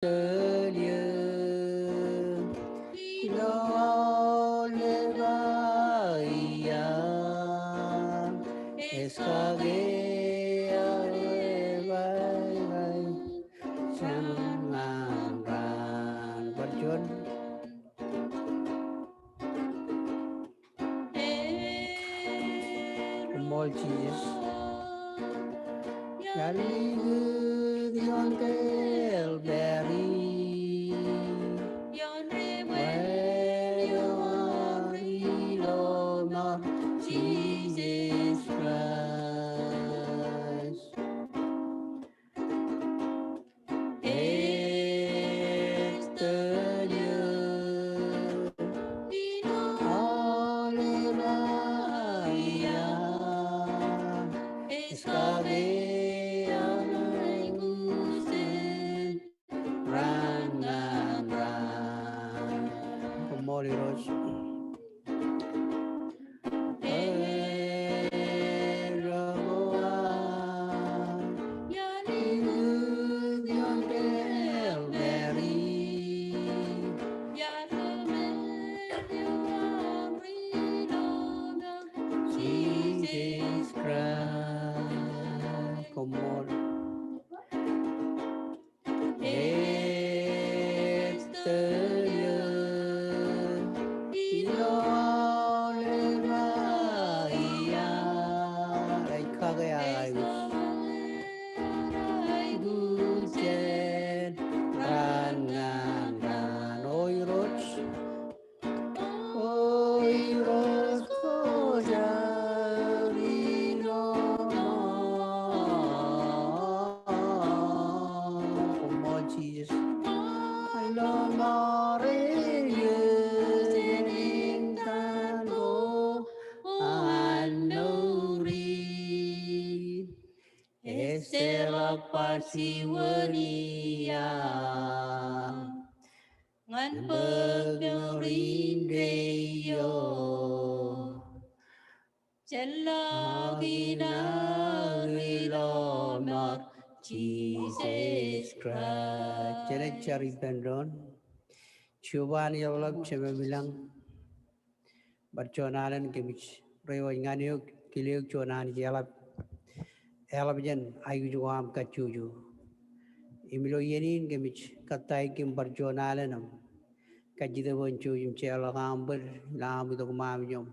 earlier. Lo le vaya escage vai chẳng ngàn ran vật chuẩn mol cheese yali yon kel berry where you are lo not Jesus Christ Molly Rose. Jesus Christ, come on. Jesus. Lo more in tango anuri estela pasiwania ngan pagrindeyo Chalagina not Jesus Christ. Jadi cari pendon. Cubaan yolab cuma bilang berconalan kemich. Rewan nganiuk kiliuk conan jalap. Elab jen ayu juam kacuju. Imilo yenin kemich katai kim berconalanam. Kajida boncu im cela ngamber lam itu kemamjom.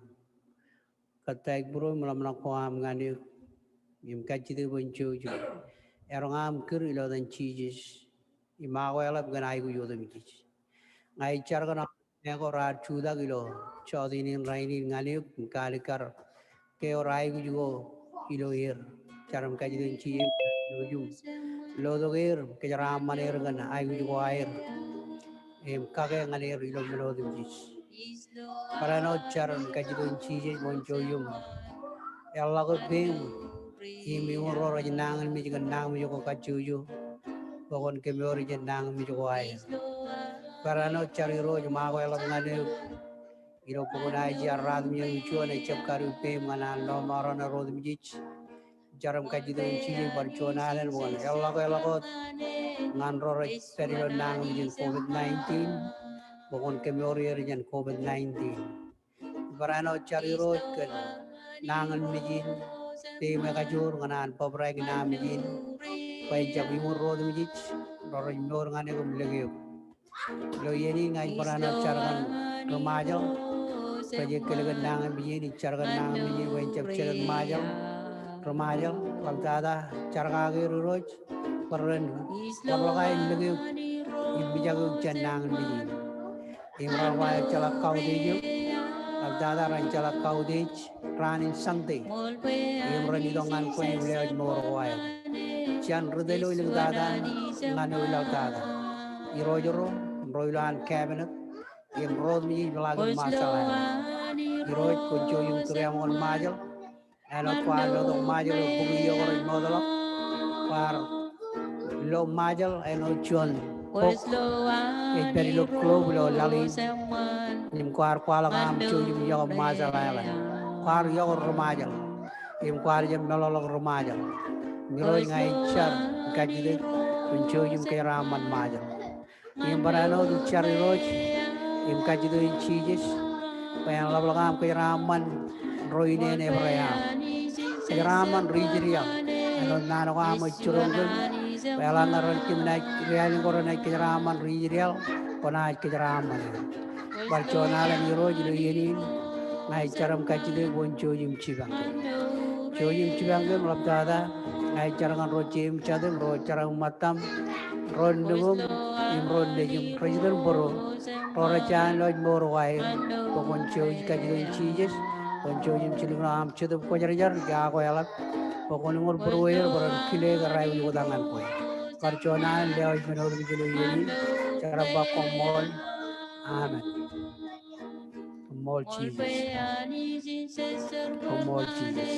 Katai bro malam nakuam nganiuk. Im kajida boncu ju. Erongam kir ilo dan cheeses. Imawelab gan ayu yodam cheeses. Ngai chargana neko rar chuda kilo chodinin rainin nganiuk kalikar ke orai gujo kilo ir charam kajidin chi yujum lodogir ke jaram maner gan ai gujo air em kage ngalir ilo melodum jis parano charam kajidin chi monjo yum ella go bim imi oro rajnangan mi gan nang mi ko kachuju pokon ke mi ori nang mi ko air Parano cari rojo mago ela ngane iro pokona jarrad mi uchuane chapkaru pe mana no marana rod mijich jaram kajido chili barchona alen bon ela ko ngan ro perilo nang mijin covid-19 pokon kemori jan covid-19 Parano cari rojo kan nangan mijin pe mega jur nganan pobrag na mijin pai jabi mo rod mijich ro nor ngane ko milagyo Lo yeni ngai parana chargan remaja kaje kelegan nangan biji chargan nangan biji wen chap chargan maja remaja pagdada charga ge roj paran parlagai lagi bija ge chan nangan biji imra wa chala kau dejo pagdada ran chala kau dej ranin sante imra ni dongan ko ni le mor wa chan rudelo ilang dada ngano ilang dada irojoro Royal cabinet yang road mi lagu masalah iroj kunjo yung kriamon majal elo kwa lo majal bugi yo ro modalo par lo majal eno chon dari lo club lo lali nim kwar kwala ngam chu yung yo masalah kwar yo ro majal im kwar jem melo lo ro majal miroj ngai char kajide kunjo yung kiraman majal Im barano du chari roj. Im kajidu in chijis. Bayang lablagam kajaraman. Roine ne brayam. Kajaraman rijriyam. Anon nanogam churungum. Bayang ngaron kimna realing korona kajaraman rijriyal. Konaj kajaraman. Barchonala ni roj lu yenin. Ngai charam kajidu boncho jim chibang. Chojim chibang labdada. Ngai charangan rojim chadem ro charang matam. Rondum imron lejum president boro tora chan loj moro wai pokon choj kajin chijes pokon chojim chilingram chudu kojarjar ja ko yalap pokon ngor boro yer boro kile garai yu dangan ko parchona loj menol bijulu yeni charaba komol amen komol chijes komol chijes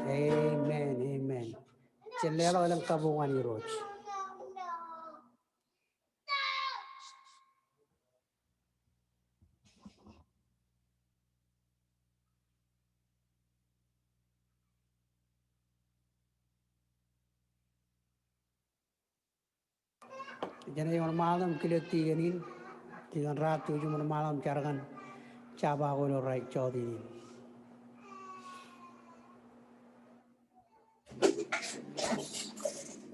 amen amen chelelo lang tabungan ni Roch. Jadi orang malam kilo tiga ni, tiga ratu cuma malam carakan cabah kalau raik cawat ini.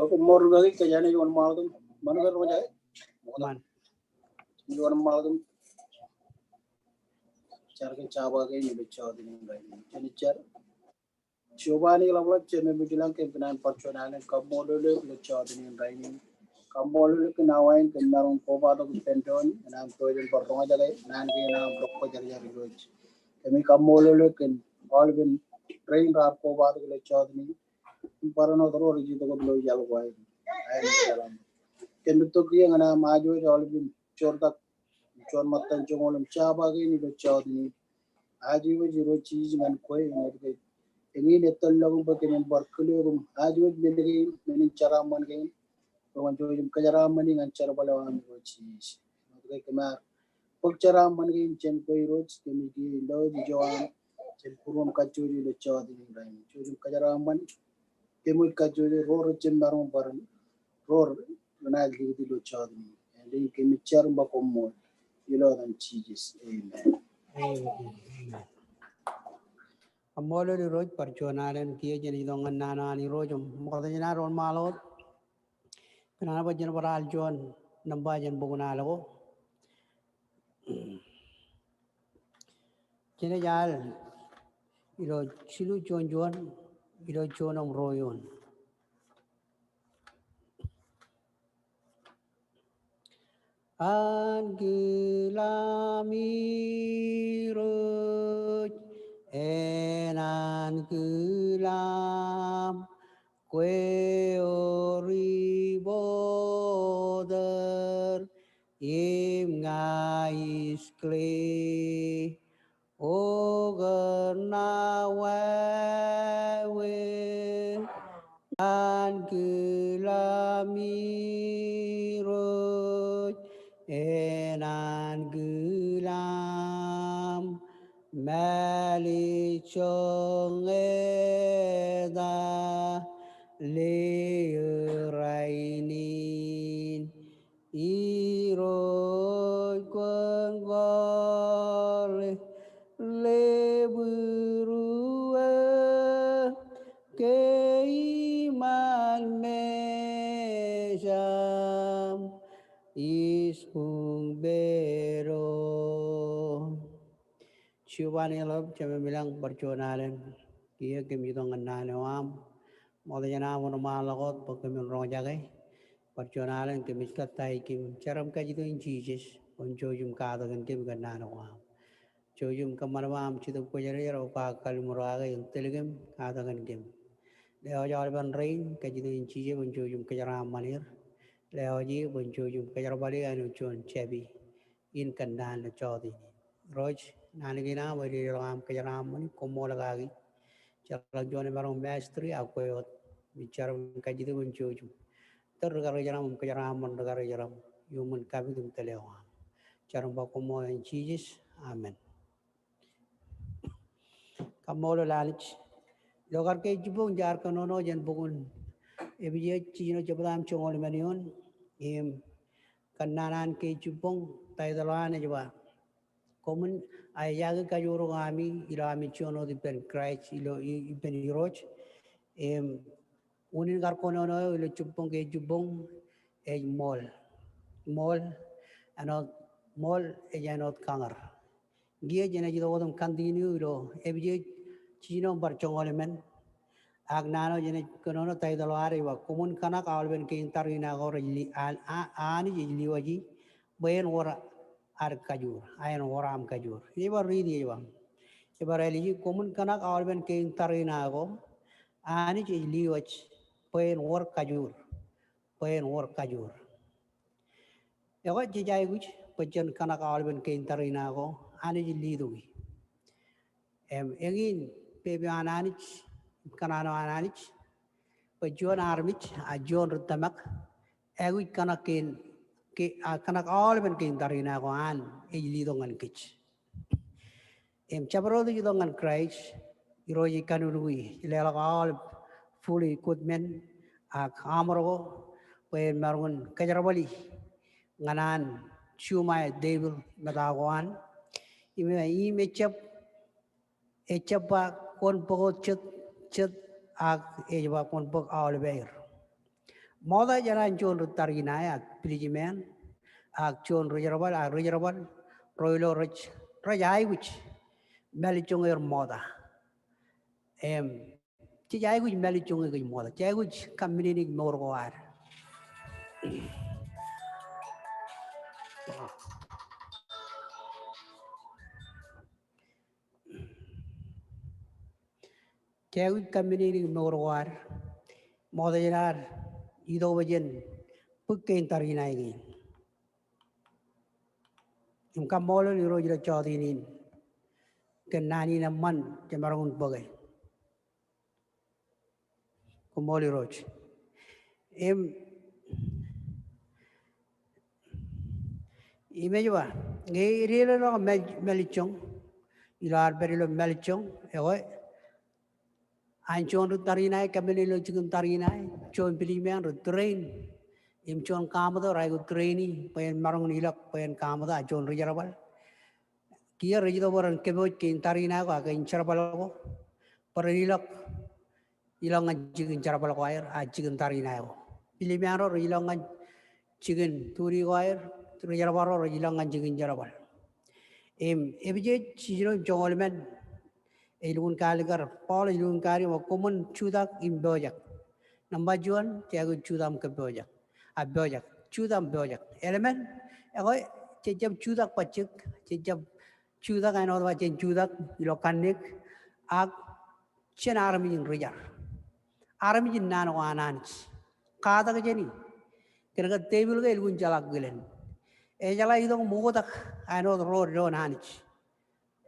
Aku mau lagi kerjaan yang malam mana kan rumah jaya? Man. Yang malam carakan cabah kayak ni cawat ini enggak ini. Jadi cara coba ni kalau cuma bilang ke benar percobaan kamu dulu cawat ini enggak ini. Kamu dulu kenawain kenarung koba tu penton, nama tu yang pertama jaga, nanti nama blok jari roj. Kami kamu dulu ken all bin train rap koba tu cawat ini. Parano terus orang itu kalau jalan kuai. Kan betul dia ngana maju jalan bin cordak cor matan congolem cabah ini do cawat ini. Aju jiro cheese man kuai ini. Ini netel lagu pakai member kelihum. Aju jadi menin cara man kain. Kawan jom kerja man ini cara balawan do cheese. Mereka kemar. Pag cara man kain cen kuai roach kami di do dijual. Cen purum kacau di do cawat ini. Jom kerja man. Kemud kajole roar cembarong baran roar na gidi do chadni and then kemi charum ba kommo yelo dan cheese amen Amolo di roj perjuangan kia jadi dongan nana ni roj mukata jena ron malot kenapa bajen beral juan nambah jen buguna lago jene jal ilo silu juan ilo juanam royon an gelami roj enan gelam kue ori boder im ngais kle oger na wewe an gelami roj enan gelam mali chong eda le rainin iroi quân gole le burua ke iman mejam isung bero Shivani love cuma bilang perjuangan kia kami itu ngenal awam mau jana mau malakot pakai menrong jagai perjuangan kami sekat kim caram kaji itu incis onjojum kado kan kami ngenal awam jojum kamarwam citu kujari roka kalmuraga yang telegem kado kan kami leo jawab ban rain kaji itu incis onjojum kejaram manir leo ji onjojum kejar balik anu cuan cebi in kenal codi Roj nanigina wadi ram kajaram komo lagi cara jual barang mestri aku yot bicara kaji itu mencuci tergar jaram kajaram tergar jaram human kabi tum telewa cara bakomo en cheese amen kamolo lalich logar ke jibung jar kanono jan bugun Ebije chino jabadam chongol manion kananan ke chupong taidalane jaba common ayaga kayuro kami ilami chono di pen Christ ilo ipen iroch unin karkono no ilo chupong ke chupong mall anot mall anot kangar gia jena jido odom kandini ilo ebije chino bar chongol men agnano jene kono taidalare wa common kana kalben ke intarina gor ani liwaji bayan wara ar kajur ayan waram kajur ibar ridi ibar ibar eliji common kana kalben ke intarina go ani liwaj bayan war kajur ego jijay guj bajan kana kalben ke intarina go ani lidugi egin pebe ananich kanano ananich Pajuan armich a John Rutamak, Ewi Kanakin, Kanak all when came Darina Goan, a Lidong and Kitch. Chabro the Yidong and Christ, Iroi Kanuri, Lela all fully good men, a Kamaro, where Marun Kajarabali, Ganan, Chuma, Devil, Madawan, even a chapa, one pogot chet. Ag ejwa kon bok all bear moda jaran chon targina ag prijimen ag chon rojarabal roilo rich rajai which melichong er moda chi jai which melichong er moda jai which kamini morwar jai which kamini morwar moda jarar ido wajen pukken targina again Kamolo ni roja chodinin kenani na man jamarun bagay kumoli roj imejwa ngeirilo no melichong ilar berilo melichong ewe anchon tarina kamelo chigun tarina chon pilimen train chon kamado raigo traini pen marung ilak pen kamado chon rijarabal kia rijido boran kebo kin tarina ko aga incharabal ko parilak ilangan chigun charabal ko air a chigun tarina ko pilimen ro ilangan chigun turi ko air rijarabal ro ilangan chigun jarabal ebije chino jongolmen ilun kaligar Paul ilun kari wa common chudak imbojak nambajuan tiago chudam ke bojak abojak chudam bojak element ego chejab chudak pachik chejab chudak ano wa chen chudak ilokanik ag chen army in rijar army in nano ananch kada ke jeni kena table ke ilun jalak gilen jala idong mogodak ano road don hanich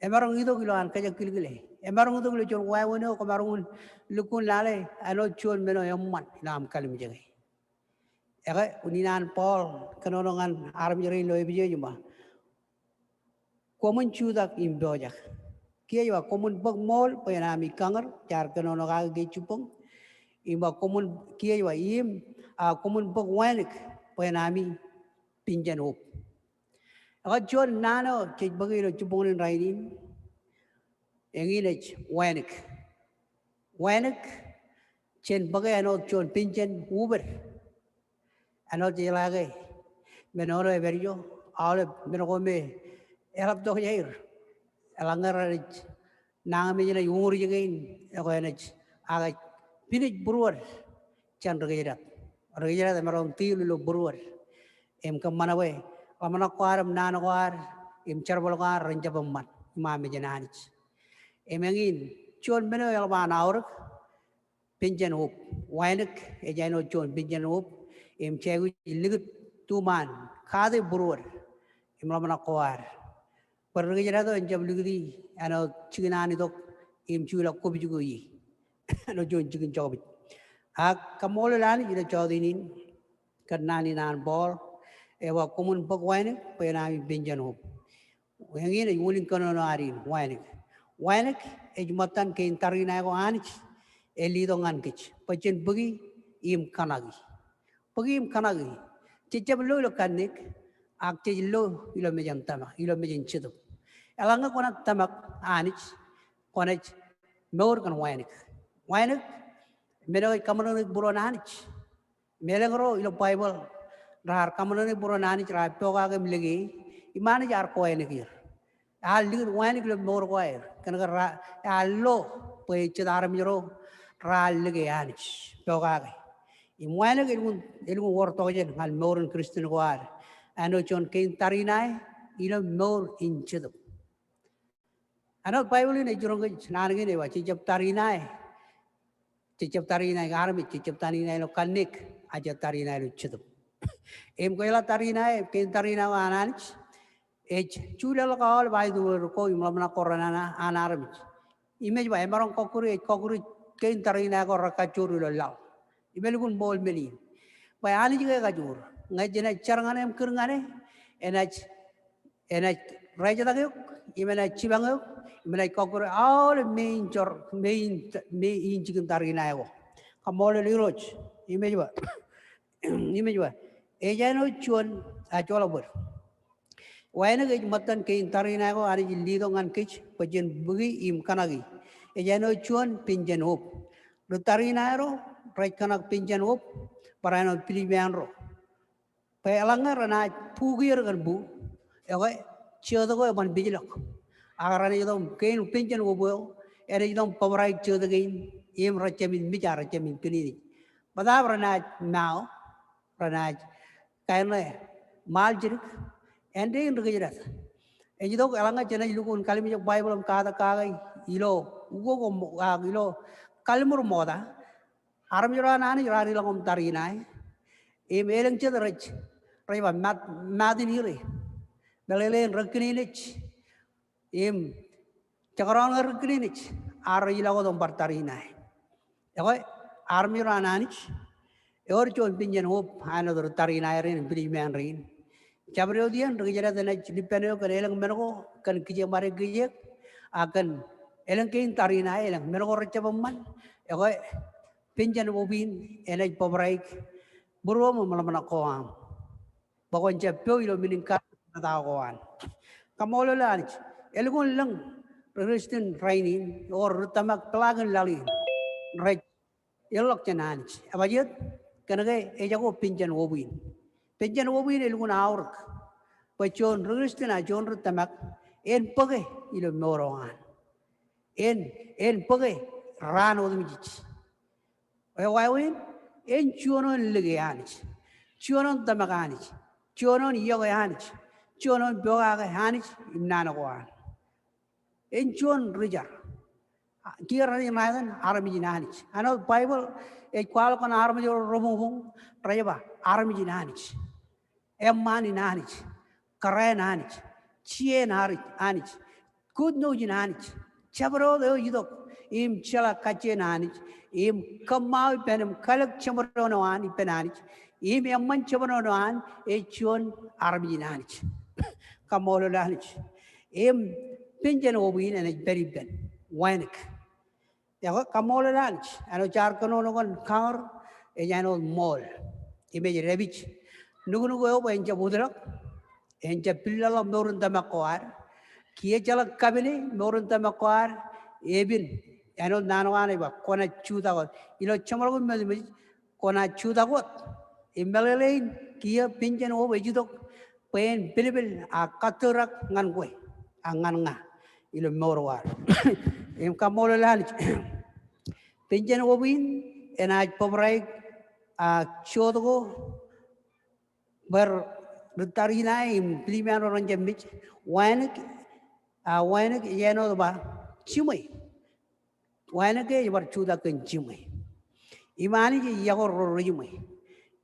emarong idong ilan kajak kilgile emarong idong le chon wa wono ko marong lukun lale ano chon meno yamman nam kalim jage ega uninan Paul kanonongan army rin lo ebije juma common chudak imbojak kia wa common bag mol penami kangar jar kanonoga ge chupong imba common kia wa a common bag wanik penami pinjan hop ega chon nano ke bagi lo chupong rainin enginech wanik chen bagai ano chon pinjan uber ano jelage menoro everjo all menogome erap do yair elangarich nangami jena yumur jegain egoenech aga pinich brewer chan regira marom tilu brewer kamanawe amana qaram nanawar charbal qar ranjabamman mami jenanich emengin chon meno elban aur pinjan hop wainak ejano chon pinjan hop chegu ligit tuman khade brewer lamana qar pergejara do jab ligdi ano chignani dok chula kobijugo yi no jon chigin jobi ak kamol lan ida chodinin kanani nan bol ewa komun bagwaine penami binjan hop wengine yulin kono arin wainek ejmatan ke tarina go anich elido ngankich pachen bugi im kanagi. Pagi im kanagi. Cicap lo ilo kanik. Ak cicap lo ilo mejan tamak. Ilo mejan cidup. Elanga konak tamak anich. Konak meur kan wainik. Wainik. Meno kamanunik buron anich. Melengro ilo Bible. Rahar kamanunik buron anich. Rahar toga ke milegi. Imani jar wainik hier. Al ligur wainik lo meur wair. Karena allo pay cedar miro. Ral lagi anich. Toga ke. Imwana ilmu wortojen hal moren Kristen war ano chon kein tarinai ilo mor inchedum ano Bible ne jurong nangi ne wa cicap tarinai garmi cicap tarinai lo kanik aja tarinai lo chedum em koila tarinai kein tarinai wa ananich chula lo kawal bai du ko imlamna korana anarmi image ba emarong kokuri kein tarinai ko rakachuru lo law Imelukun bol meli. Bayani juga kajur. Ngai jena carangan em kerangane. Enaj raja tagayuk. Imelai cibangayuk. Imelai kokore all main chicken tarina ewo. Kamole liroj. Image ba. Eja no chuan achola ber. Wayna ke matan ke tarina ewo ari lido ngan kich. Pajen bugi im kanagi. Eja no chuan pinjen hop. Tarina ero. Right kanak pinjan wop parano pilibianro pelanga rana pugir kan bu ewe chodo ko ban bijlok agarane yodom kein pinjan wobo ere yodom pawrai chodo gain em rachamin mijar rachamin pinini badab rana now rana kaine mal jirik ende in rigirat ejidok elanga jena ilukun kalimi Bible kada kagai ilo ugo ko ilo kalmur moda Armjura nani rari langom tarinai. Eleng ced rich. Raiva madin hiri. Belelen rekrinich. Cakaron rekrinich. Ari lagodom partarinai. Ego armjura nanich. Chon pinjan hop another tarinai rin biliman rin. Chabriodian regera the night dipeno kan eleng mergo kan kijamare gijek akan eleng kain tarinai eleng mergo recabaman. Ego Pinjan wobin enaj pabrai buru malamana koam. Bakon japyo ilo miningkat na koan. Kamolo lanich elgon lang resistant training or tamak pelagan lali. Right elok chananich. Abajit kanagay eja ko pinjan wobin. Pinjan wobin elgon aurk. Pachon resistant a jon tamak en page ilo morongan. En page rano dumijich. Wawin en chuonon ligianich, chuonon tamaganich, chuonon yoganich, chuonon bogaganich, imnanawan. En chuon rijar. Kirani madan armijinanich. Ano Bible e qualcon armijo romuhung, rayaba, armijinanich. Emmani nanich, karenanich, chien anich, good no jinanich, chabro the yidok, im chala kachenanich. Im kamau penem kalak chamronoan ipenanich im yamman chamronoan chuon arminanich kamolo lanich im pinjan obin and very ben winek yago kamolo lanich ano char kono gon kar e jano mol image revich nugu yo enja budrak enja pillala morun tamakwar kiye chala kabini morun tamakwar ebin Ano nanwane ba kona chuda got ilo chamorgo me kona chuda got imelelein kia pinjan o ejidok pen bilibil a katurak ngan kwe angan nga ilo morwar im kamolo lanich pinjan o win enaj pobrai a chodogo ber rutarina im piliman ronje mich wanek yeno ba chimai Wana ke ibar chuda kenchimai. Imani ji yagor rojimai.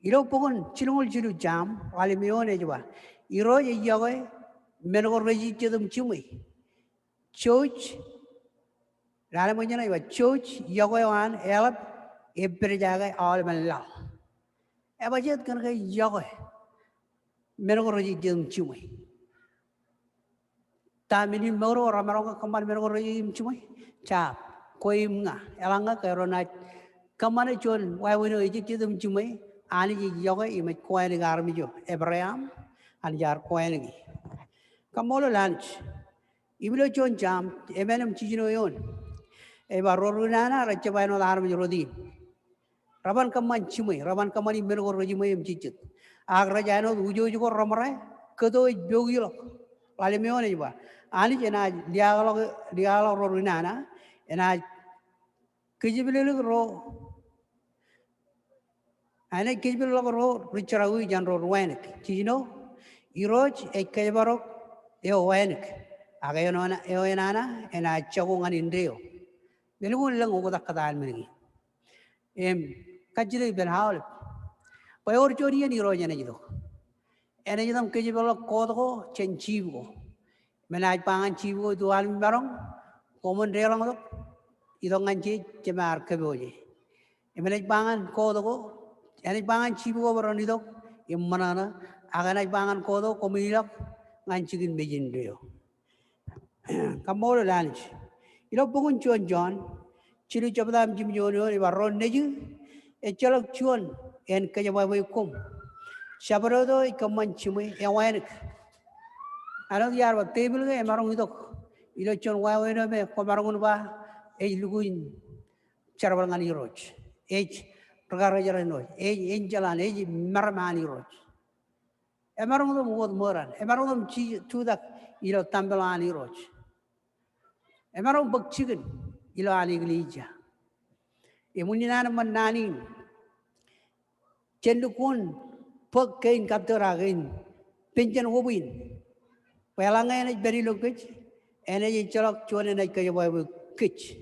Iro pokon chilungul chilu jam wali mione jwa. Iro ye yagoy menogor roji chedum chimai. Church rana mojana iba church yagoy wan elap ebber jaga all man law. Eba jet kan ke yagoy menogor roji chedum chimai. Ta mini moro ramarong kamar menogor roji chimai. Chap koim nga elanga kerona Kamane chon why we know Egypt them jume ani yoga image coining army jo Abraham and jar coining. Kamolo lunch. Ibilo chon jam ebenum chino yon. Eba rorunana rachabano army rodin. Raban kaman chime, Raban kamani mirror regime chichet. Agra jano ujo romare, Kodo bugilo. Palemioniba. Ani and I dialogue rorunana and I Kijibil ro. And I keep a road, Richard Awij and Road Wanik. Chino, Iroj, a Kabarok, Eo Wanik, Agayona, Eoenana, and I Chagongan in Deo. Then we will over the Kadalmini. Kajiri Ben Howell. By Orjori and Irojanido. And I am capable of Kodo, Chenchivo. Menai Pang Chivo to Almibarong, Common Relong, Idonganchi, Jamar Kaboji. Emelek Bangan Kodo. Any bangan chibu over on it, Immanana, Aganai bangan kodo, Comilak, and chicken begin deo. Come over lunch. You know, Bogun Chuan John, Chili Chabadam Jim Junior, if I run Neju, a chalok chuan, and Kayaway cum. Shabarodo, Kaman Chime, a wine. I don't yard a table, a marongidok. You know, John Waway, Comaronba, a Luguin, Charabangani Roach. H. Pragarajano, Angelan, Maramani Roach. Emeraldum was Moran, Emeraldum to the Tambalani Roach. Emerald Buck Chicken, Ilani Glija. Emunina Manani, Chendukun, Pug Kain Captura again, Pinjan Wobin. Pelangan very lookage, and a chalk chuan and a Kayawa kitch.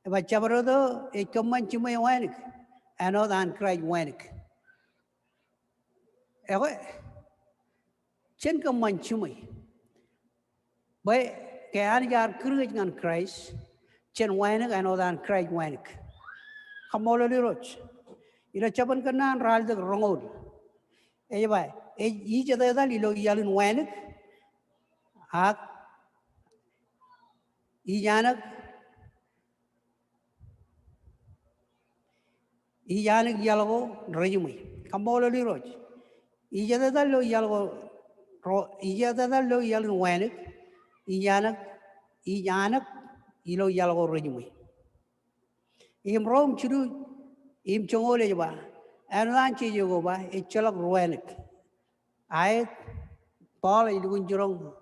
If I chabarodo, a command to my wanik. Another and cried wanik. Ewe, chen come manchumi. By Kayajar courage and Christ, chen wanik, another and cried wanik. Kamololi roach. In a chapan canan, ral the road. Ewa, each other lilo yelling wanik. Hak, Ijanak. Ijanik yellow, regime. Kamololi roach. Ijada lo yellow, Ijada lo yellow wanik, Ijanak, ilo yellow regime. Im Rome chudu, im chongoleba, and lanchi yogoba, a chalak ruanik. I, Paul, in Gunjurong,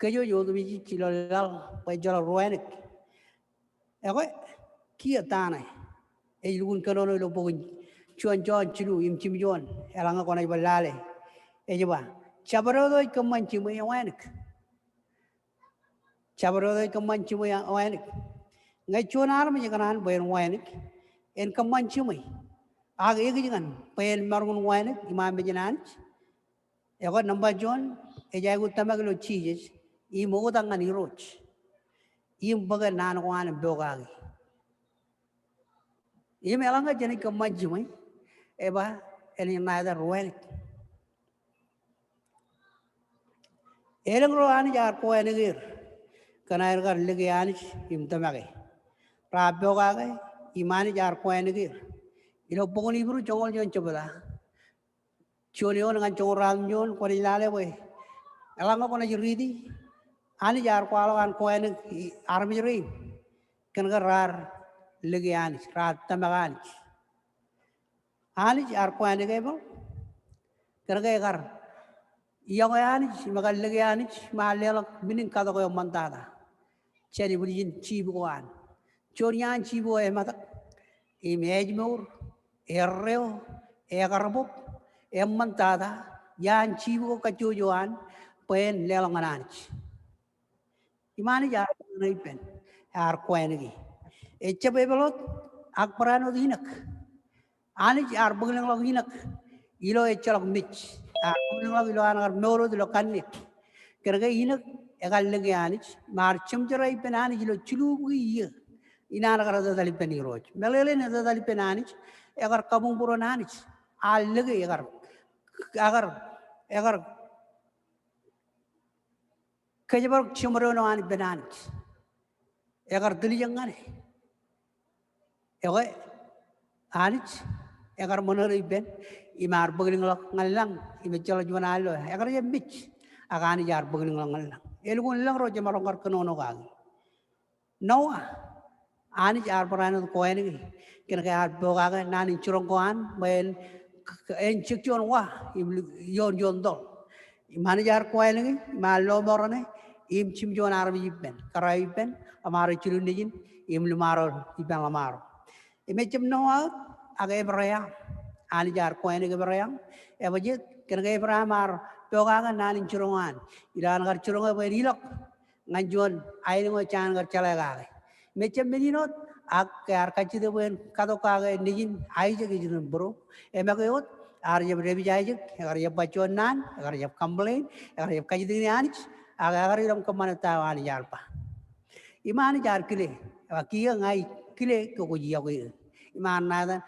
Kayo Yodu Chilal, by Jala ruanik. Ewe, Kiatana, a Lun Canono Lobogin. Chuan John Chilu, Im Chim John, Elangakona Balale, Ejuba, Chabarodo Comanchimay Wanik. Chabarodo Comanchimay Wanik. Nachuan army you can run by Wanik, and Comanchimay. Agagan, Payan Margon Wanik, Imam Bejanant. Egot number John, a Jagu Tamagalo cheeses, Imodang and Roach. Im Bugger Nan one and Bogagi. Im Elanga Janik Comanchimay. Eba and neither ruin. Elangro are coenegir. Can I got Ligianish in Tamagi? Rabogaga, Imani are coenegir. You know, Boni Bru Jol Chabala. Chonion and Joram Jon, Corinale way. Alangona Yuridi, Anijar Qualo and Coen Army Ring. Can go rar Ligianish, Rat Tamaganish. Anich are coenegable. Kergegar. Yoganich, Magalaganich, Malel, Minin Kadago Montada. Cherry Virgin Chibuan. Chorian Chibu Emata. Imagmur, Erreo, Egarbo, Montada, Yan Chibu Cachuan, Pen Lelanganich. Imanija Ripen, Arquenegi. Echabelot, Akparano Dinak. Anich are Bulang of Inak. Ilo Echal of Mitch. Noro de Locanic. Kergaina, Egaliganich, Marchum Jerai Penanich, Chulu, in Anagara the Lipeni Roach. Melelin as the Lipenanich, Egar Kabumburanich, I'll look Egar Kajabar Chumrono and Benanich. Egar Diliangani. Ewe anich egar mono iben imar bugling lok ngalang imecholo juanalo egar ye mich agani jar bugling lok ngalang elgun lang ro jamaro ngar kono gagi Noah anich ar parano koeni kena ke ar bogaga nani churongkoan ben en chikjon wa yon yon dol imani jar koeni ma lo morone im chimjon armi iben karai iben amaro chulunijin im lumaro iben lamaro imechim Noah aga Abraham ani jar koeni Abraham ebajit kena ke Abraham ar bogaga nani churongan iran gar churonga berilok nganjon aini ngo chan gar chalaga mechem meninot ak ar kachide wen kadokaga nijin aije gijin bro emagayot ar jeb rebi jaije ar jeb bachonan ar jeb complain ar jeb kachide ni anich agar iram kamanata ani jalpa imani jar kile akiya ngai kile ko jiya ko iman nada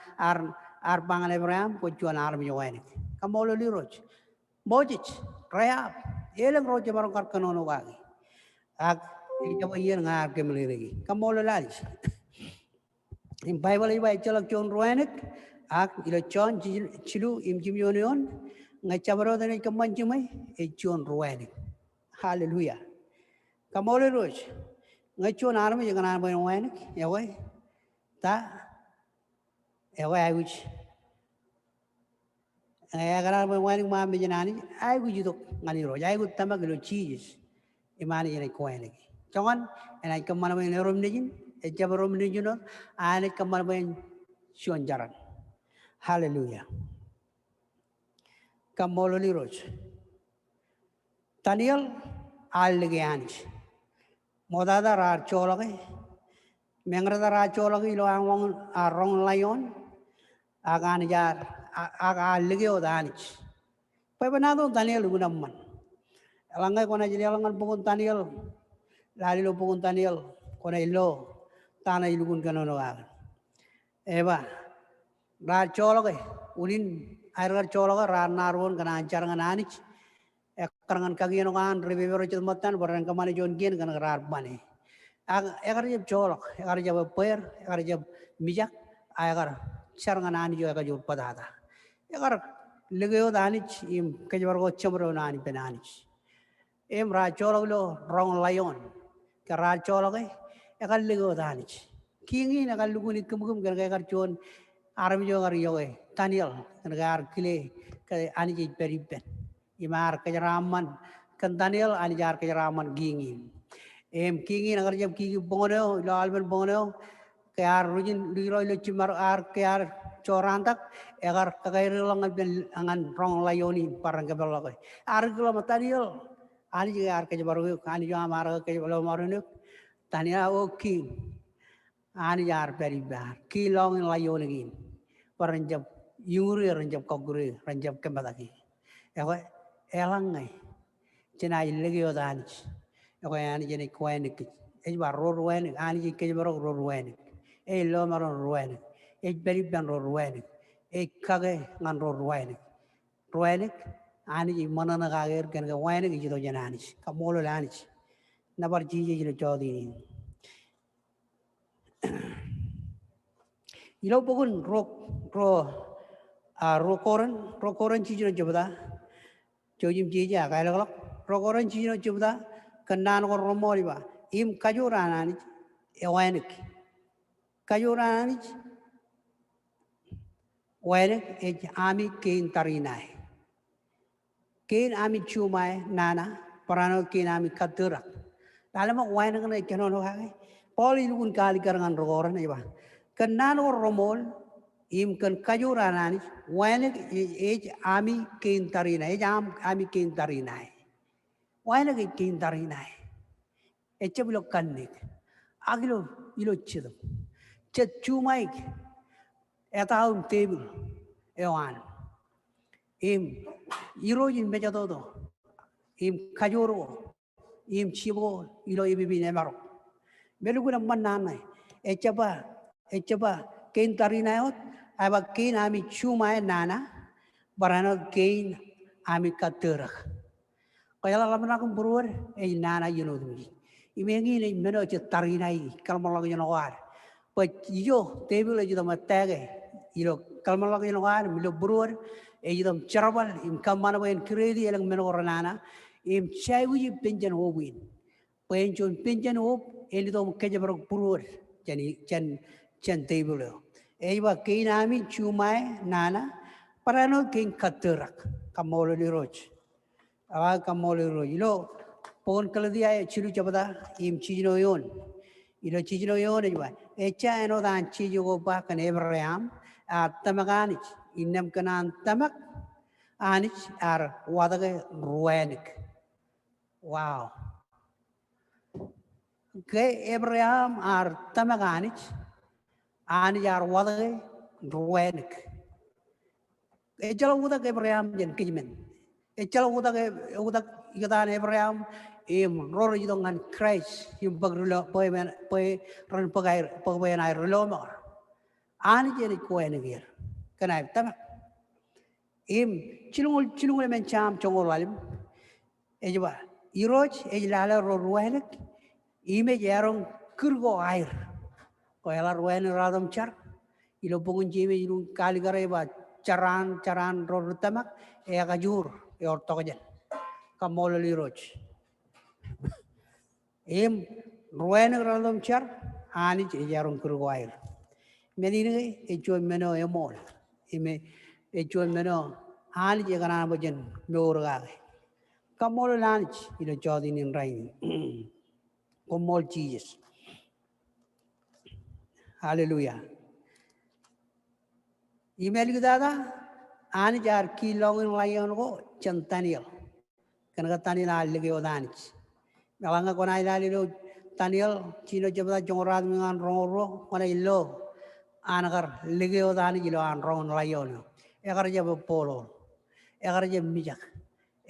ar bangan Abraham ko chuan ar mi wani kamolo liroch mojich raya eleng roche barong kar kanono wagi ak jabo yen ngar kemle lagi kamolo lalis in Bible iba chalak chon ruanek ak ilo chon chilu im jimyonion ngai chabaro dane kamanjumai e chon ruanek hallelujah kamolo roch ngai chon arme jangana ba ruanek yawe ta yawe ayuch agara ba ruanek ma me janani ay gujido ngani ro ay gut tamaglo cheese imani jene koenek chon enai kamana ba nerom nejin ejabarom nijuno ane kamar ben sion jaran hallelujah kamolo liroch Daniel alge anich modada ra cholage mengrada ra cholage lo angwang arong lion agan jar aga alge odanich pebanado Daniel gunamman langai kona jeli langan pugun Daniel lali lo pugun Daniel kona ilo tana ilugun kanono agan eba ra chologe ulin air chologe ra narwon kana ancarangan anich ekarangan kagiano kan ribero chumatan baran kamane jon gen kan rar bane agar jeb cholok agar jeb per agar jeb mijak agar charangan ani jo agar jur padada agar legeo danich im kejwargo chamro nani benanich em ra cholog lo rong lion ka ra chologe agar legeo danich kingi na kaluguni kumkum gar chon armi jo gar yoge Daniel gar kile ka ani ji periben imar kajaraman kan Daniel ani jar kajaraman gingi em kingi nagar jab kingi boneo lo alben boneo kayar rujin liro lo chimar ar kayar corantak agar kagair langan ben angan rong layoni parang kabelo ar kilo Daniel ani jar kajabaru ani jo amar kajabelo marunuk Daniel o king ani jar peri bar ki long layonigin paranjab yuri ranjab koguri ranjab kembadaki ewe elangai cina ilegi odanich ewe ani jeni kwenik e bar roruenik ani ke baro roruenik e lo maron roruenik e beri ban roruenik e kage ngan roruenik roruenik ani ji manana gager kan ga wenik ji do jananich kamolo lanich nabar ji ji lo jodi ilo bugun rokoran chijino jabda chojim chija kailok rokoran chijino jabda kanan ko romoriba im kajurana ewanik wenik e ami kein tarinai kein ami chumai nana parano kein ami katurak dalama wenik na kenono hage poli lugun kali karangan rokoran iba kanan ko romol im kan kajurana wenik e ami kein tarinai ami kein tarinai wenik kein tarinai echeblo kannik agilo ilo chidum chet chumai etaun table ewan im irojin bejadodo im kajuro im chibo ilo ibibi nemaro beluguna mananai echaba kein tarinayot aba kein ami chumai nana barano kein ami katurak kaya lamna kum burur e nana yunodumi imengi ne meno che tarinai kalmalo yunawar pa yo table ju matage ilo kalmalak ilo kan milo brewer idom charabal im kamana wen kredi elang menoranana im chaiwi pinjan hobin penjon pinjan hob elidom kejabrok brewer jani chan table eiwa kinami chumai nana parano king katurak kamolo ni roch awa kamolo ro ilo pon kaladia chilu chabada im chino yon ilo chino yon ejwa echa eno dan chijo go ba kan Abraham tamaganich inam kanan tamak anich ar wadaga ruenik wow ke Abraham ar tamaganich ani ar wadaga ruenik ejala udak Abraham jen kijmen ejala udak igadan Abraham im roro jidongan Christ im bagrulo poe ran pagair ai rolomor ani jeni kuenegir kana tamak im chilungul men cham chongol walim ejba iroj ejlala ro ruenek ime jarong kurgo air ko ela ruen radom char ilo bungun jime ilung kali gare ba charan ro tamak e gajur e ortogen kamol liroj im ruen radom char ani jarong kurgo air menine ejo meno emol ime ejo meno ani jegana bojen meurgaage kamol lanich ilo jodin in rain komol Jesus hallelujah email gidada ani jar ki longin layon go chantaniel kanaga tanil allige odanich nalanga konai lalilo taniel chino jabda jongorad mingan rongoro kona illo anagar lige odani ilo an rong layon egar jab polo egar jab mijak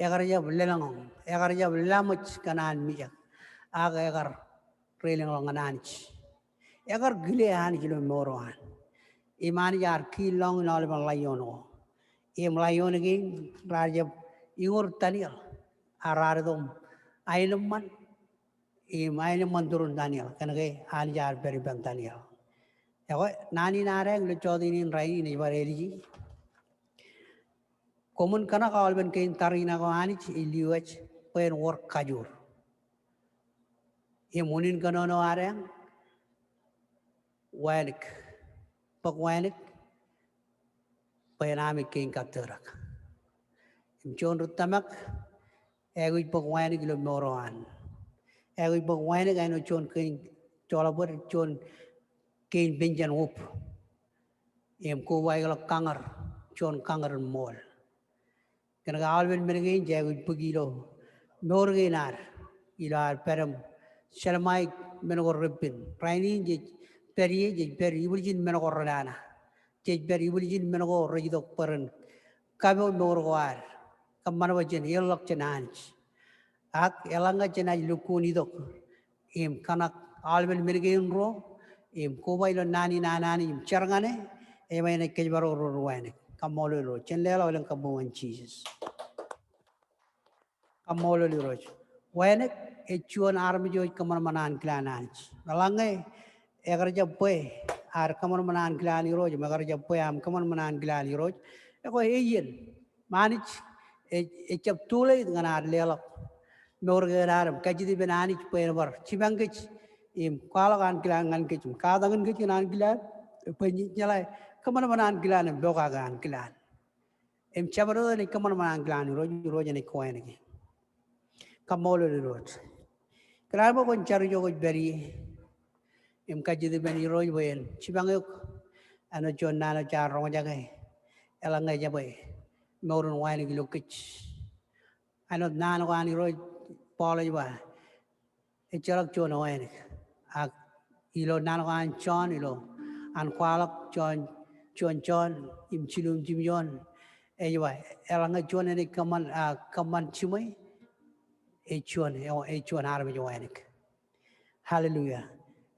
egar jab lelangong egar jab lamuch kanan mijak aga egar reling longananich egar gile an kilo moroan imani yar ki long nolban layono im layon gi rajab ingur taniel araradum ailuman ailuman durun daniel kanage an yar beri ban daniel ego nani nareng lo chodinin rai ni bareli komun kana kalben kein tarina ko anich iliwech pen work kajur imunin kanono areng wanik pagwanik penami king katurak imchon rutamak egui pagwanik lo moroan egui pagwanik ano chon king cholabur chon king benjan up em ko waigala kangar chon kangar mol kana alwen mergin jegui pugilo morginar ilar peram shalmai menogor ribbin rainin je peri ibulin menogor rana je peri ibulin menogor rejidok peran kabo morwar kamana wajen yelok chananch ak elanga chanaj lukuni dok im kanak alwen mergin ro im kobailo nani im charngane emene kejbaro ro ruane kamolo lo chenlela olen kabuan Jesus kamolo lo wanek echuan armi jo kamar manan klananch nalangai egar jabbe ar kamar manan klani roj magar jabbe am kamar manan klani roj eko eyen manich echap tule nganar lelok norgeraram kajidi benanich penbar chibangich im kwalagan klangan kichum kadangan kichinan klan penyi nyalai kamar manan klan bogagan klan em chabaro ni kamar manan klan roj ni koenegi kamolo roj Kelapa kon cari jogo beri im kajidi beni roi wen cibanguk ano jon nana jar rong jagai elangai jabai morun wani gilukich ano nana wani roi polo jiba echalak jon wani ak ilo nana wani chon ilo an kwalak chon im chilum jimyon ejiba elangai jon ini kaman chimai echuan arme joanik hallelujah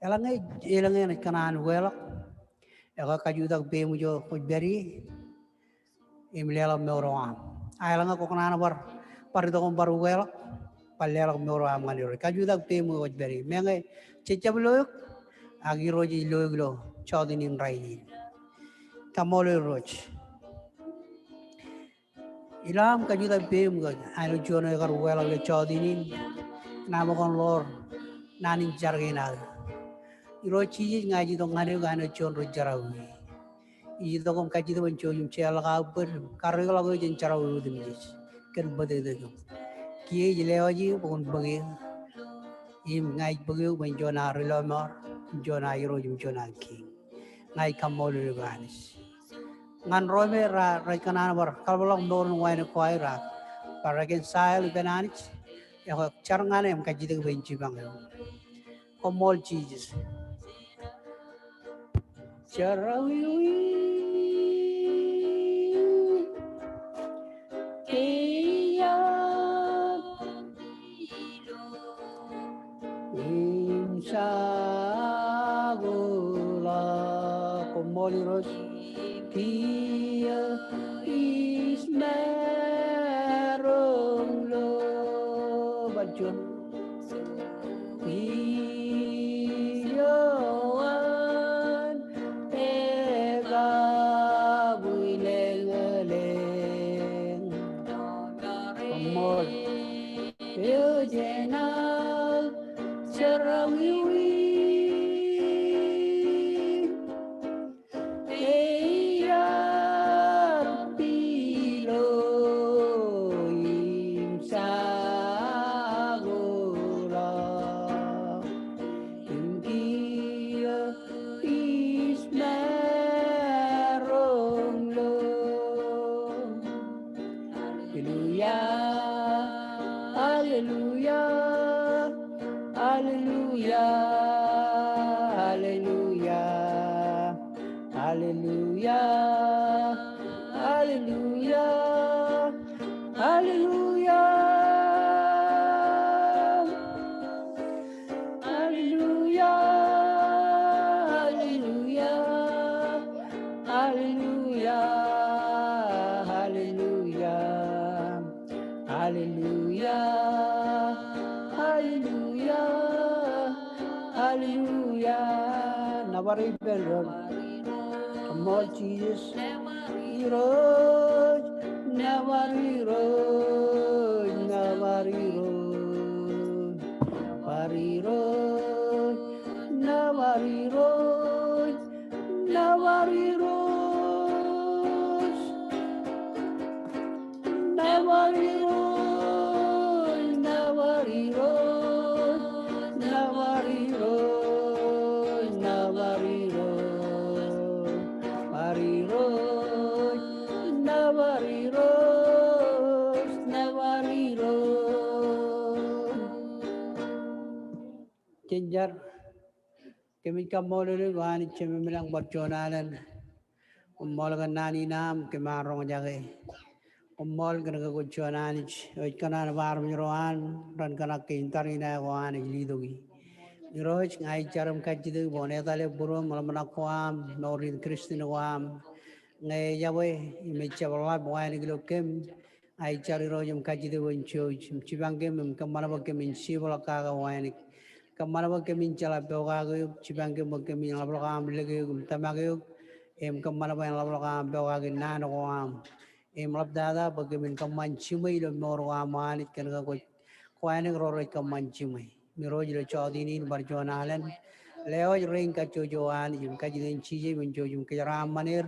elangai kanan welak ega kajudak bemu jo beri imlela meoroam ailanga ko kanan par do baru welak pallela meoroam ngani kajudak bemu jo beri mengai cecablo agiroji loglo chodinin raini kamole roch ilam ka juda bem ga anu jono gar wela le chodinin nama kon lor nanin jargina iro chi ngaji do ngane ga anu chon ro jarawi I do kom kaji do bencho yum chela ga ber karre ga lago jen jarawi dim jis ken bade de do kiye jile waji pon bage im ngai bage ben jona rilo mor jona iro jum jona ki ngai kamole ga anis ngan rome ra kanan bar kalbolong norn wine kwaira paragen sail benanich ya charngane em kaji de benchi bang komol cheeses charawi Iya insagula komoliros kia ismerong lo bajun iyoan ega builengeleng komol Yojena Sarawiwi Eyar Pilo Imsagula Imkia Ismeronglo Hallelujah Hallelujah, hallelujah, hallelujah, hallelujah, hallelujah, hallelujah, hallelujah, hallelujah, hallelujah, hallelujah. Hallelujah, Nabari Belron, more Jesus, Roj, Nabari Roj, Nabari Roj, Nabari Roj, Nabari Roj, Nabari Roj, Nabari Roj, Nabari Roj. Ginger, kami kamol le gani chemi milang barjonalan, mol ganani nam kemarong jage, mol gana go chonanich, kana barum roan, ran kana kintarina goan lidogi. Roj ngai charam kajidu bonetale burum malamana kwam, norin Kristin kwam, ngai jawe imechabala boan gilokem, ai chari rojum kajidu wencho, chibangem kamanabake min shivala kaga wanik. Kamara kemin chala beogagu chibangke kemin lablogam lege tamagu em kamara ben lablogam beogagu nanoam em labdada kemin kamanchimai lo morwam anit kenga ko kwaning rore kamanchimai miroj le chodini barjonalan leo ring ka chojoan yum kajin chije min chojum kram manir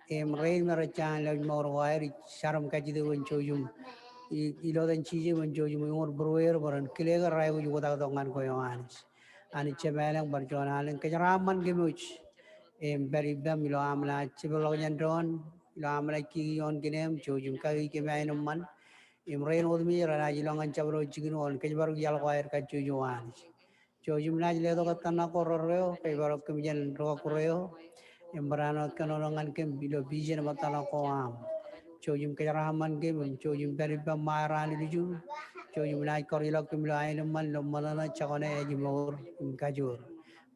em rein marachan le morwairi sharam kajidu chojum ilo dan chije menjo jumur bruer baran kilega rai ko juda dongan ko yohanes ani chemelang barjonalan kejaraman gemuch beri bam ilo amla chibolo nyandron ilo amla ki yon ginem jojum kai ke mainum man imrain odmi rana jilongan chabro jigin on kejbaru yal kwair ka jojohanes jojum na jile do katana kororeo kejbaru kemjen ro koreo embrano kanongan kem bilo vision batala ko am Chojum kejaraman game, chojum beriba maran liju, chojum nai korila kumla ilman lomalana chakone ejimor kajur.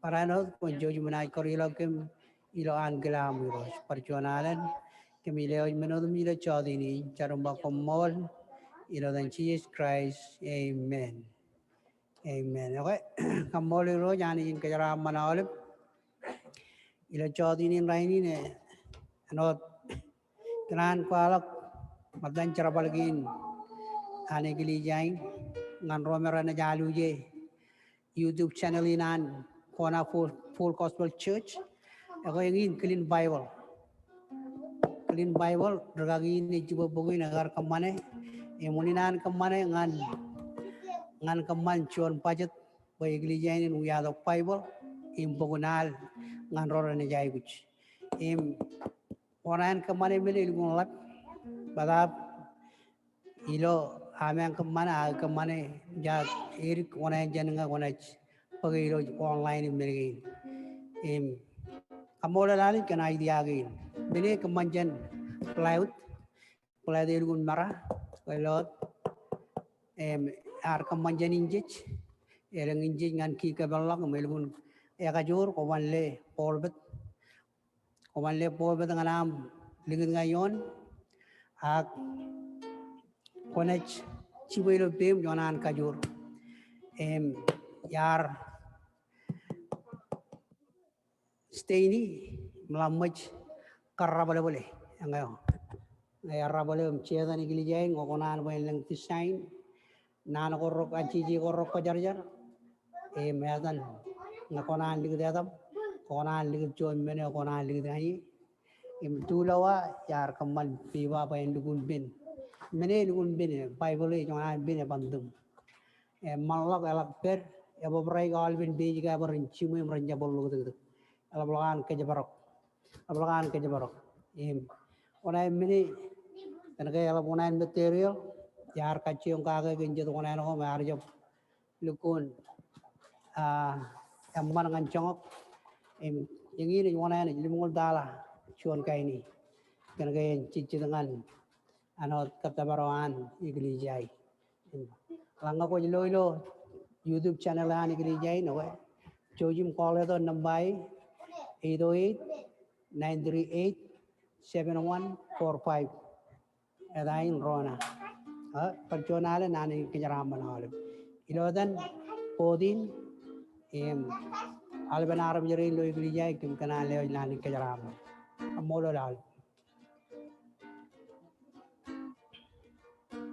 Parano pun chojum nai korila kum ilo angela muros. Perjuangan kemileo menurut mila chodini charumba komol ilo dan Jesus Christ. Amen. Amen. Okay. Komol ilo jani kejaraman olip ilo chodini raini ne. Anot kanan palak madan charabalgin ane gili jain ngan romera na jaluje YouTube channel inan kona full gospel church ako ingin clean Bible dragagin ni juba bugi nagar kamane emuninan kamane ngan kaman chon pajet bay gili jain in uyado Bible im bugunal ngan rora na jai guch im onan kamane mele ilgun lap badap ilo amen kamane ja erik onan jananga onach pagi ilo online mele im amola lali kana idea gain mele kamanjan plywood ilgun mara elot ar kamanjan injich erang injich ngan ki kabalak melgun ekajur kowanle polbet nganam ligid ngayon ak konech chiwelo bem jonan kajur yar steini melamaj karabale boleh ngayo ngayarabale cheda ni gili jay ngokonan lang design nan korok achiji korok kajarjar medan ngakonan ligid adam konan ligid chon mene konan ligid ai tulawa yar kamal piwa pa indugun bin mene indugun bin Bible jonan bin bandung malak alak per ebobrai gal bin beji ga barin chimu ranja bolu gitu alablagan ke jabarok onai mene kan ke alabonan material yar kaciong kaga genjet onan ko mar job lukun amman ngan chongok yang ini onan limul dala chuan kaini kan ke cici dengan anot katabaroan igli jai langa ko lo YouTube channel an igli jai no chojim call to number 808-938-7145 adain rona perjonale nani kejaram manal ilodan podin alban arab jeri lo igli jai kim kana le nani kejaram amolo dal